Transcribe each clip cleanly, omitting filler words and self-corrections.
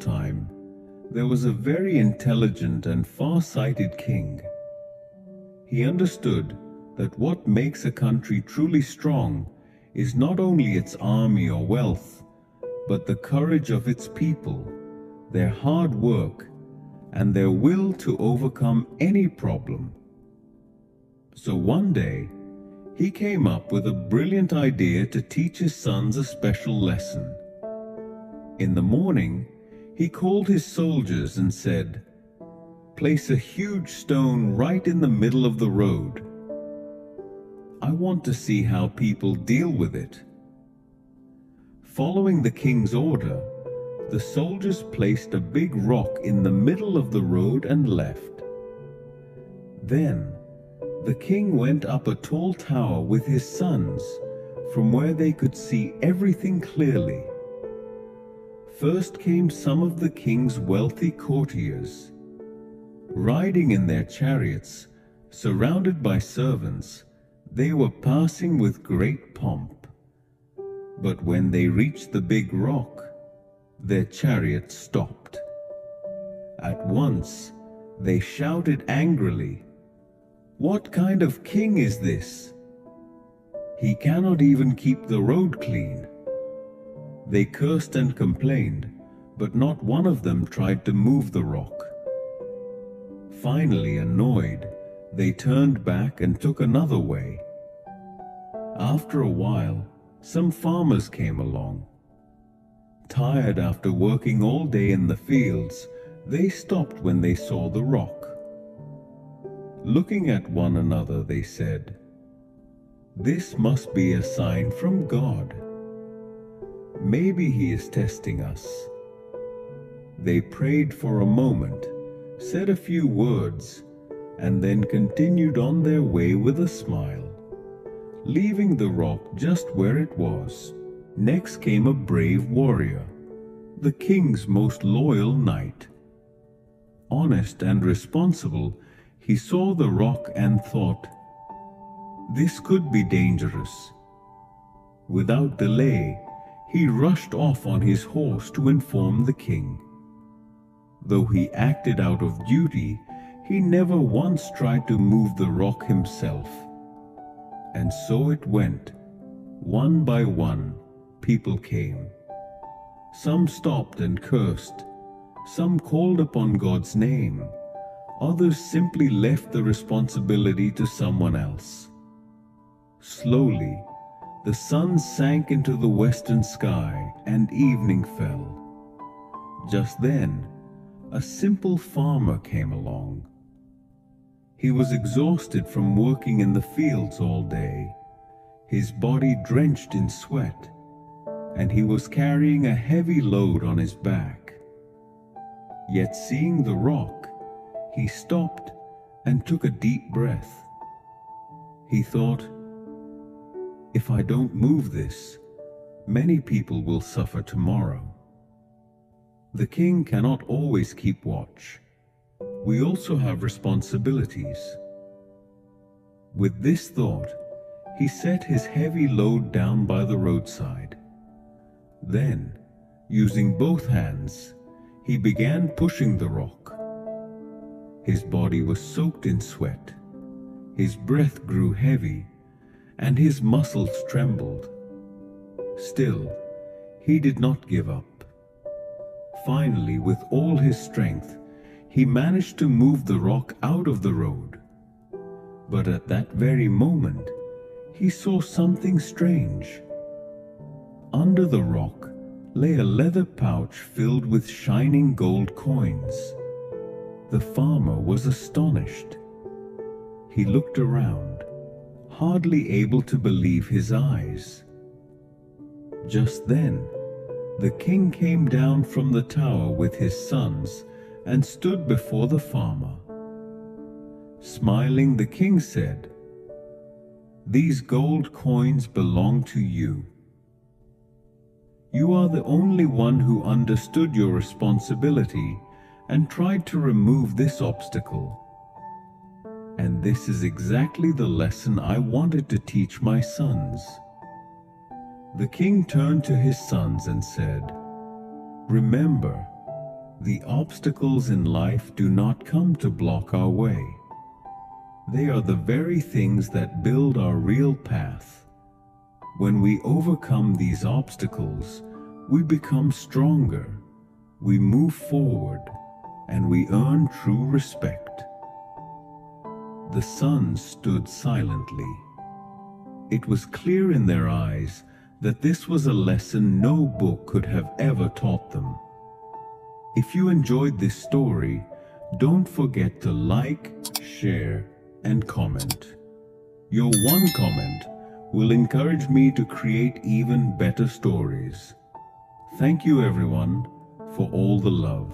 time, there was a very intelligent and far-sighted king. He understood that what makes a country truly strong is not only its army or wealth, but the courage of its people, their hard work, and their will to overcome any problem. So one day, he came up with a brilliant idea to teach his sons a special lesson. In the morning, he called his soldiers and said, "Place a huge stone right in the middle of the road. I want to see how people deal with it." Following the king's order, the soldiers placed a big rock in the middle of the road and left. Then, the king went up a tall tower with his sons, from where they could see everything clearly. First came some of the king's wealthy courtiers. Riding in their chariots, surrounded by servants, they were passing with great pomp. But when they reached the big rock, their chariot stopped. At once, they shouted angrily, "What kind of king is this? He cannot even keep the road clean." They cursed and complained, but not one of them tried to move the rock. Finally, annoyed, they turned back and took another way. After a while, some farmers came along. Tired after working all day in the fields, they stopped when they saw the rock. Looking at one another, they said, "This must be a sign from God. Maybe he is testing us." They prayed for a moment, said a few words, and then continued on their way with a smile, leaving the rock just where it was. Next came a brave warrior, the king's most loyal knight. Honest and responsible, he saw the rock and thought, "This could be dangerous." Without delay, he rushed off on his horse to inform the king. Though he acted out of duty, he never once tried to move the rock himself. And so it went. One by one, people came. Some stopped and cursed. Some called upon God's name. Others simply left the responsibility to someone else. Slowly, the sun sank into the western sky and evening fell. Just then, a simple farmer came along. He was exhausted from working in the fields all day, his body drenched in sweat, and he was carrying a heavy load on his back. Yet seeing the rock, he stopped and took a deep breath. He thought, "If I don't move this, many people will suffer tomorrow." The king cannot always keep watch. We also have responsibilities. With this thought, he set his heavy load down by the roadside. Then, using both hands, he began pushing the rock. His body was soaked in sweat. His breath grew heavy, and his muscles trembled. Still, he did not give up. Finally, with all his strength, he managed to move the rock out of the road. But at that very moment, he saw something strange. Under the rock lay a leather pouch filled with shining gold coins. The farmer was astonished. He looked around, hardly able to believe his eyes. Just then, the king came down from the tower with his sons and stood before the farmer. Smiling, the king said, "These gold coins belong to you. You are the only one who understood your responsibility and tried to remove this obstacle. And this is exactly the lesson I wanted to teach my sons." The king turned to his sons and said, "Remember, The obstacles in life do not come to block our way. They are the very things that build our real path. When we overcome these obstacles, we become stronger, we move forward, and we earn true respect. The sons stood silently. It was clear in their eyes that this was a lesson no book could have ever taught them. If you enjoyed this story, don't forget to like, share, and comment. Your one comment will encourage me to create even better stories. Thank you everyone for all the love.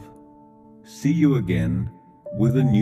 See you again with a new